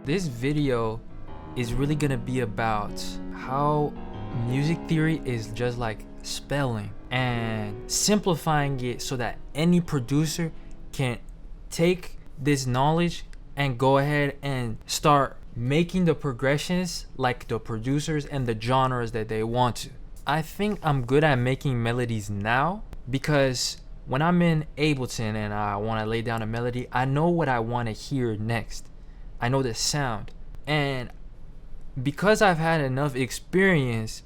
This video is really gonna be about how music theory is just like spelling, and simplifying it so that any producer can take this knowledge and go ahead and start making the progressions like the producers and the genres that they want to. I think I'm good at making melodies now because when I'm in Ableton and I want to lay down a melody, I know what I want to hear next. I know the sound, and because I've had enough experience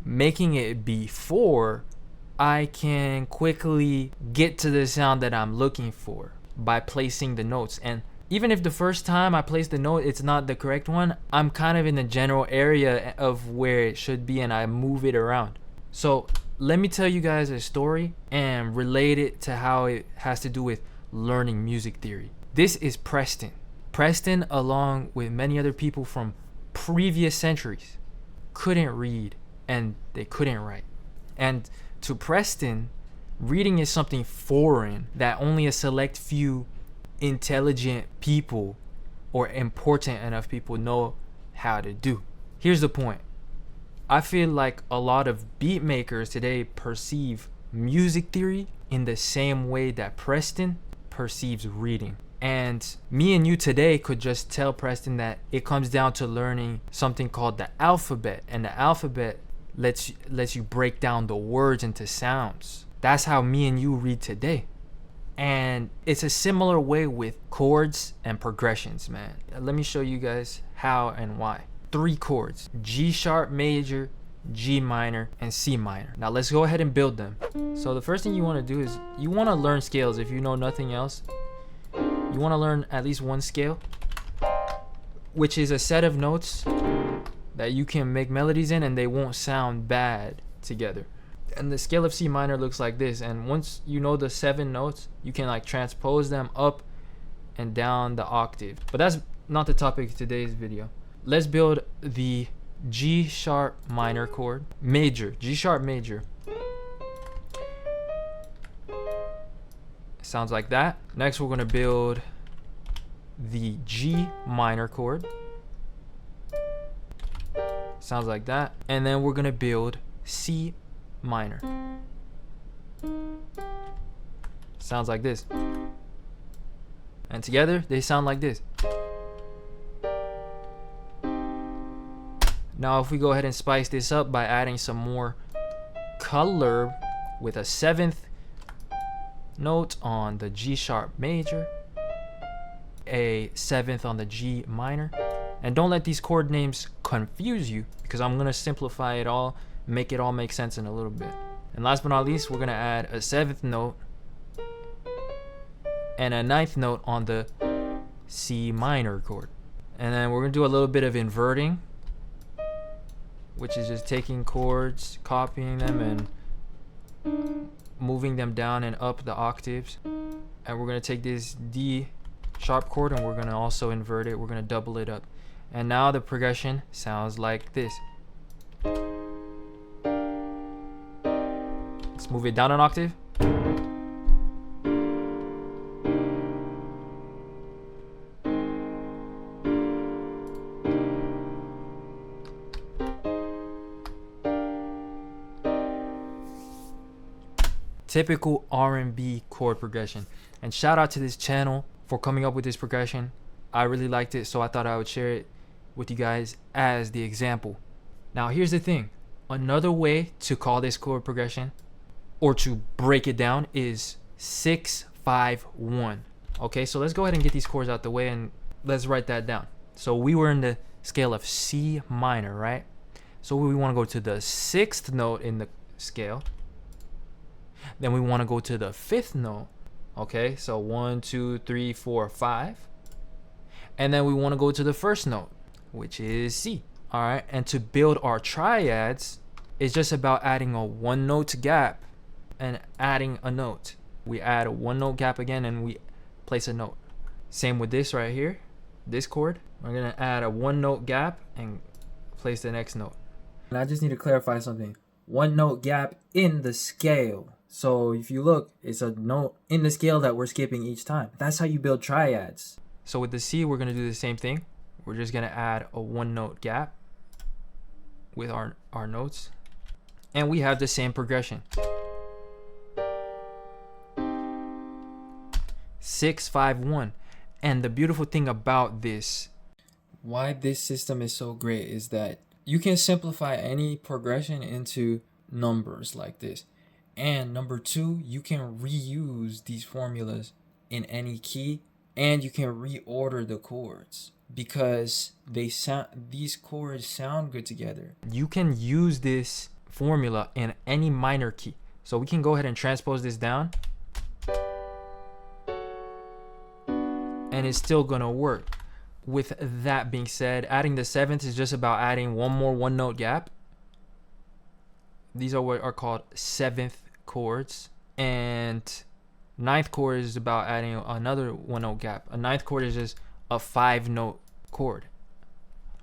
making it before, I can quickly get to the sound that I'm looking for by placing the notes. And even if the first time I place the note it's not the correct one, I'm kind of in the general area of where it should be and I move it around. So let me tell you guys a story and relate it to how it has to do with learning music theory. This is Preston. Preston, along with many other people from previous centuries, couldn't read and they couldn't write. And to Preston, reading is something foreign that only a select few intelligent people or important enough people know how to do. Here's the point. I feel like a lot of beat makers today perceive music theory in the same way that Preston perceives reading. And me and you today could just tell Preston that it comes down to learning something called the alphabet, and the alphabet lets you break down the words into sounds. That's how me and you read today. And it's a similar way with chords and progressions, man. Let me show you guys how and why. 3 chords: G sharp major, G minor, and C minor. Now let's go ahead and build them. So the first thing you want to do is you want to learn scales. If you know nothing else, you want to learn at least one scale, which is a set of notes that you can make melodies in and they won't sound bad together. And the scale of C minor looks like this, and once you know the 7 notes, you can like transpose them up and down the octave. But that's not the topic of today's video. Let's build the G sharp minor chord, major, G sharp major. Sounds like that. Next we're going to build the G minor chord. Sounds like that. And then we're going to build C minor. Sounds like this. And together they sound like this. Now if we go ahead and spice this up by adding some more color with a 7th note on the G sharp major, a 7th on the G minor. And don't let these chord names confuse you, because I'm gonna simplify it all, make it all make sense in a little bit. And last but not least, we're gonna add a 7th note and a 9th note on the C minor chord. And then we're gonna do a little bit of inverting, which is just taking chords, copying them, and moving them down and up the octaves. And we're gonna take this D sharp chord and we're gonna also invert it. We're gonna double it up. And now the progression sounds like this. Let's move it down an octave. Typical R&B chord progression. And shout out to this channel for coming up with this progression. I really liked it, so I thought I would share it with you guys as the example. Now here's the thing. Another way to call this chord progression, or to break it down, is 6-5-1. Okay, so let's go ahead and get these chords out the way and let's write that down. So we were in the scale of C minor, right? So we want to go to the 6th note in the scale. Then we want to go to the 5th note. Okay, so 1, 2, 3, 4, 5. And then we want to go to the 1st note, which is C. All right, and to build our triads, is just about adding a one note gap and adding a note. We add a one note gap again and we place a note. Same with this right here, this chord. We're gonna add a one note gap and place the next note. And I just need to clarify something. One note gap in the scale. So if you look, it's a note in the scale that we're skipping each time. That's how you build triads. So with the C, we're gonna do the same thing. We're just gonna add a one note gap with our notes. And we have the same progression. 6, 5, 1. And the beautiful thing about this, why this system is so great, is that you can simplify any progression into numbers like this. And number two, you can reuse these formulas in any key, and you can reorder the chords because these chords sound good together. You can use this formula in any minor key. So we can go ahead and transpose this down, and it's still gonna work. With that being said, adding the seventh is just about adding one more one note gap. These are what are called seventh chords. And ninth chord is about adding another one note gap. A ninth chord is just a 5-note chord,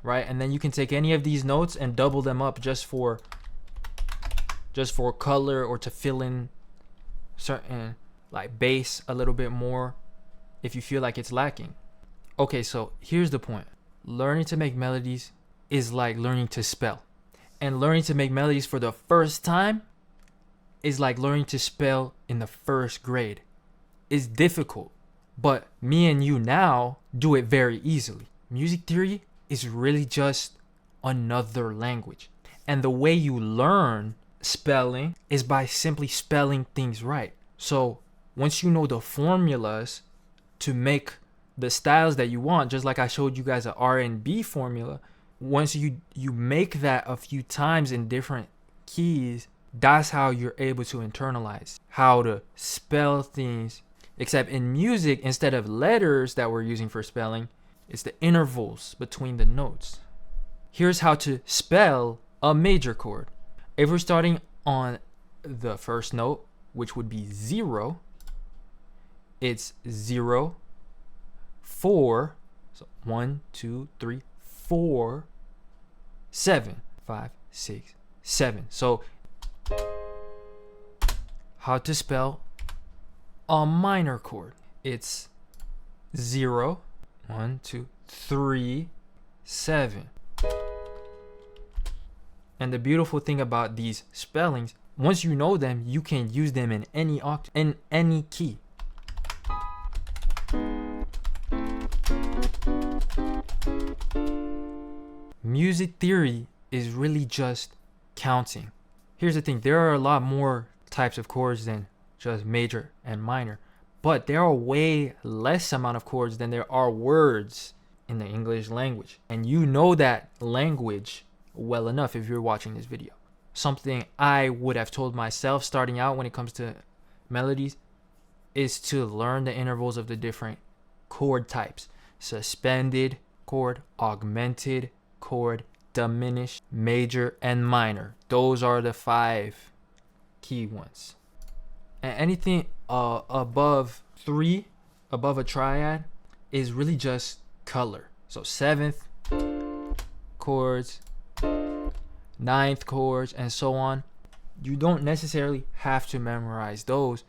right? And then you can take any of these notes and double them up just for color, or to fill in certain like bass a little bit more if you feel like it's lacking. Okay, so here's the point. Learning to make melodies is like learning to spell. And learning to make melodies for the first time is like learning to spell in the first grade. It's difficult, but me and you now do it very easily. Music theory is really just another language. And the way you learn spelling is by simply spelling things right. So once you know the formulas to make the styles that you want, just like I showed you guys an R&B formula, once you make that a few times in different keys, that's how you're able to internalize how to spell things. Except in music, instead of letters that we're using for spelling, it's the intervals between the notes. Here's how to spell a major chord. If we're starting on the first note, which would be 0, it's 0, 4, so 1, 2, 3, 4, 7, 5, 6, 7. So how to spell a minor chord? It's 0, 1, 2, 3, 7. And the beautiful thing about these spellings, once you know them, you can use them in any in any key. Music theory is really just counting. Here's the thing, there are a lot more types of chords than just major and minor, but there are way less amount of chords than there are words in the English language. And you know that language well enough if you're watching this video. Something I would have told myself starting out when it comes to melodies is to learn the intervals of the different chord types. Suspended chord, augmented chord, diminished, major, and minor. Those are the 5 key ones. And anything above 3, above a triad, is really just color. So 7th chords, 9th chords, and so on. You don't necessarily have to memorize those.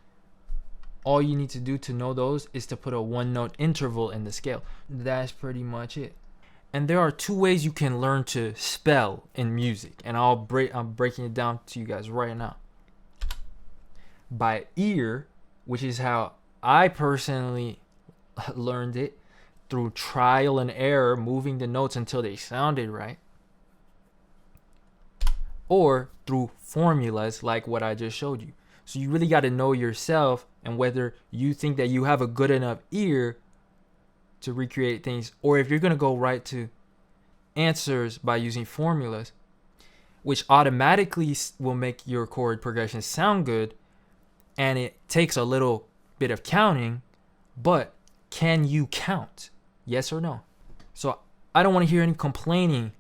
All you need to do to know those is to put a 1-note interval in the scale. That's pretty much it. And there are 2 ways you can learn to spell in music, and I'm breaking it down to you guys right now. By ear, which is how I personally learned it, through trial and error, moving the notes until they sounded right. Or through formulas like what I just showed you. So you really got to know yourself and whether you think that you have a good enough ear to recreate things, or if you're going to go right to answers by using formulas, which automatically will make your chord progression sound good. And it takes a little bit of counting, but can you count? Yes or no? So I don't want to hear any complaining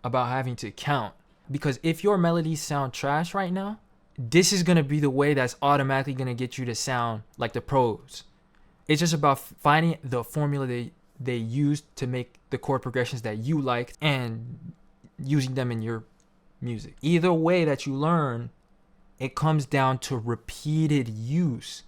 about having to count. Because if your melodies sound trash right now, this is going to be the way that's automatically going to get you to sound like the pros. It's just about finding the formula they used to make the chord progressions that you liked and using them in your music. Either way that you learn, it comes down to repeated use.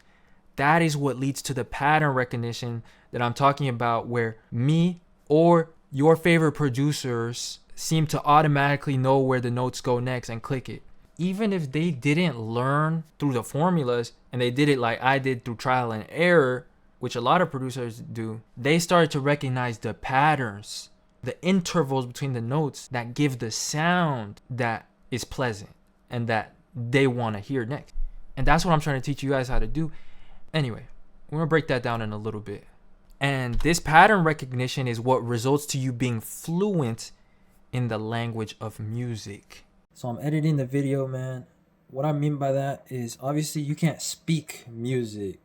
That is what leads to the pattern recognition that I'm talking about, where me or your favorite producers seem to automatically know where the notes go next and click it. Even if they didn't learn through the formulas and they did it like I did through trial and error, which a lot of producers do, they started to recognize the patterns, the intervals between the notes that give the sound that is pleasant and that they want to hear next. And that's what I'm trying to teach you guys how to do. Anyway, we're going to break that down in a little bit. And this pattern recognition is what results to you being fluent in the language of music. So I'm editing the video, man. What I mean by that is obviously you can't speak music.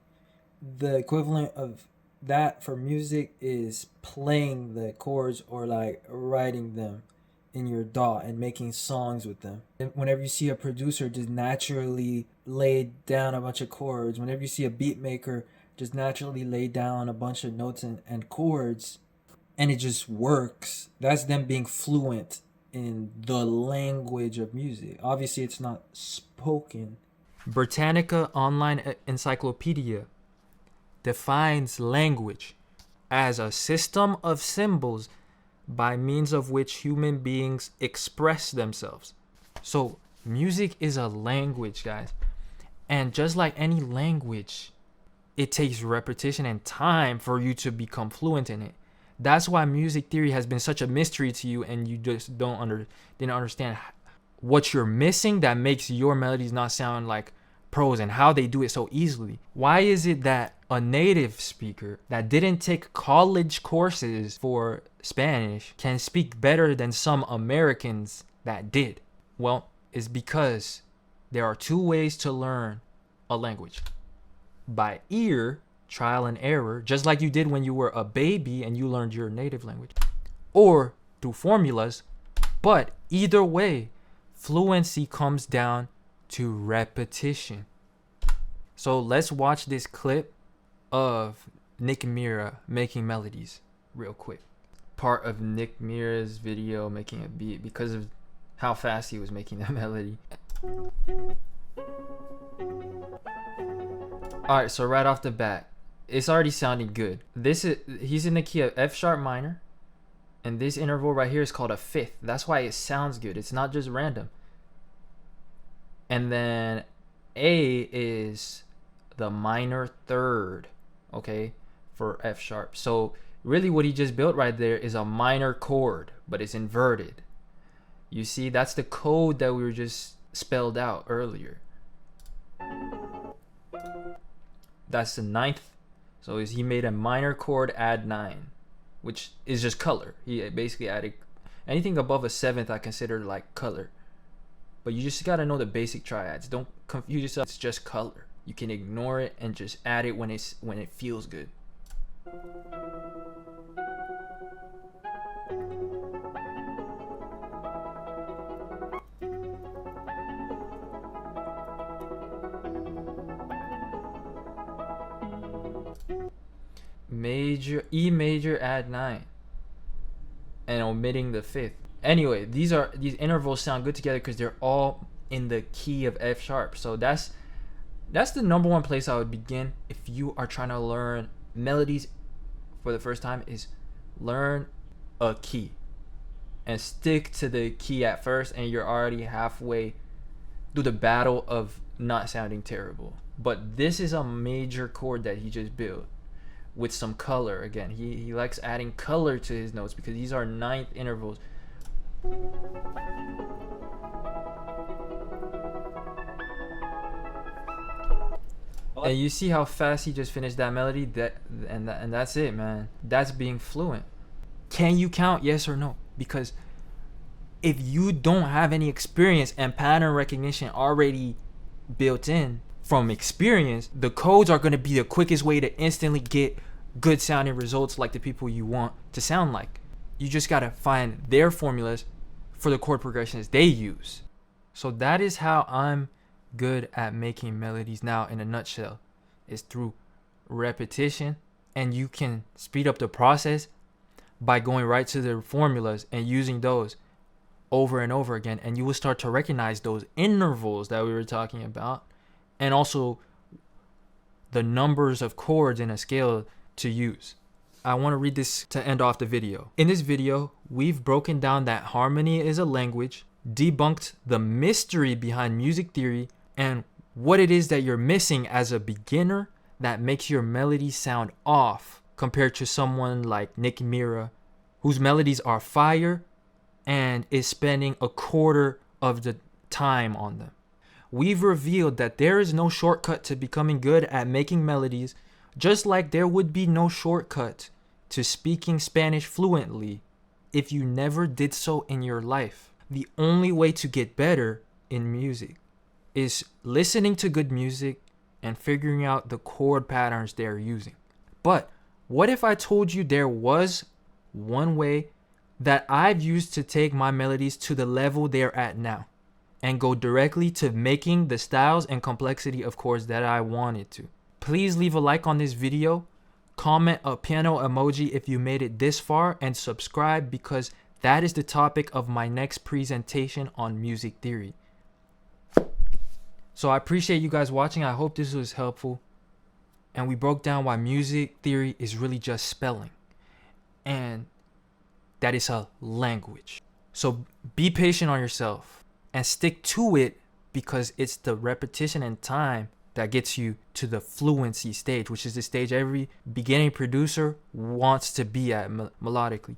The equivalent of that for music is playing the chords or like writing them in your DAW and making songs with them. And whenever you see a producer just naturally lay down a bunch of chords, whenever you see a beat maker just naturally lay down a bunch of notes and chords, and it just works, that's them being fluent in the language of music. Obviously, it's not spoken. Britannica Online Encyclopedia defines language as a system of symbols by means of which human beings express themselves. So music is a language, guys. And just like any language, it takes repetition and time for you to become fluent in it. That's why music theory has been such a mystery to you, and you just didn't understand what you're missing that makes your melodies not sound like pros and how they do it so easily. Why is it that a native speaker that didn't take college courses for Spanish can speak better than some Americans that did? Well, it's because there are two ways to learn a language. By ear, trial and error, just like you did when you were a baby and you learned your native language, or through formulas. But either way, fluency comes down to repetition. So let's watch this clip of Mera making melodies real quick. Part of Mera's video making a beat because of how fast he was making that melody. Alright, so right off the bat, it's already sounding good. He's in the key of F sharp minor, and this interval right here is called a fifth. That's why it sounds good. It's not just random. And then A is the minor third, okay, for F sharp. So really what he just built right there is a minor chord, but it's inverted. You see, that's the code that we were just spelled out earlier. That's the ninth. So he made a minor chord add 9, which is just color. He basically added anything above a seventh I consider like color. But you just gotta know the basic triads. Don't confuse yourself. It's just color. You can ignore it and just add it when it feels good. E major add 9 and omitting the fifth. Anyway, these intervals sound good together because they're all in the key of F sharp. So that's the number one place I would begin if you are trying to learn melodies for the first time, is learn a key and stick to the key at first, and you're already halfway through the battle of not sounding terrible. But this is a major chord that he just built with some color. Again, he likes adding color to his notes because these are ninth intervals. And you see how fast he just finished that melody. And that's it, man. That's being fluent. Can you count? Yes or no? Because if you don't have any experience and pattern recognition already built in from experience, the codes are going to be the quickest way to instantly get good sounding results like the people you want to sound like. You just got to find their formulas, for the chord progressions they use. So that is how I'm good at making melodies now in a nutshell. It's through repetition, and you can speed up the process by going right to the formulas and using those over and over again, and you will start to recognize those intervals that we were talking about, and also the numbers of chords in a scale to use. I want to read this to end off the video. In this video, we've broken down that harmony is a language, debunked the mystery behind music theory, and what it is that you're missing as a beginner that makes your melody sound off compared to someone like Mera, whose melodies are fire and is spending a quarter of the time on them. We've revealed that there is no shortcut to becoming good at making melodies, just like there would be no shortcut to speaking Spanish fluently if you never did so in your life. The only way to get better in music is listening to good music and figuring out the chord patterns they're using. But what if I told you there was one way that I've used to take my melodies to the level they're at now and go directly to making the styles and complexity of chords that I wanted to? Please leave a like on this video, comment a piano emoji if you made it this far, and subscribe, because that is the topic of my next presentation on music theory. So I appreciate you guys watching. I hope this was helpful. And we broke down why music theory is really just spelling, and that is a language. So be patient on yourself and stick to it, because it's the repetition and time that gets you to the fluency stage, which is the stage every beginning producer wants to be at melodically.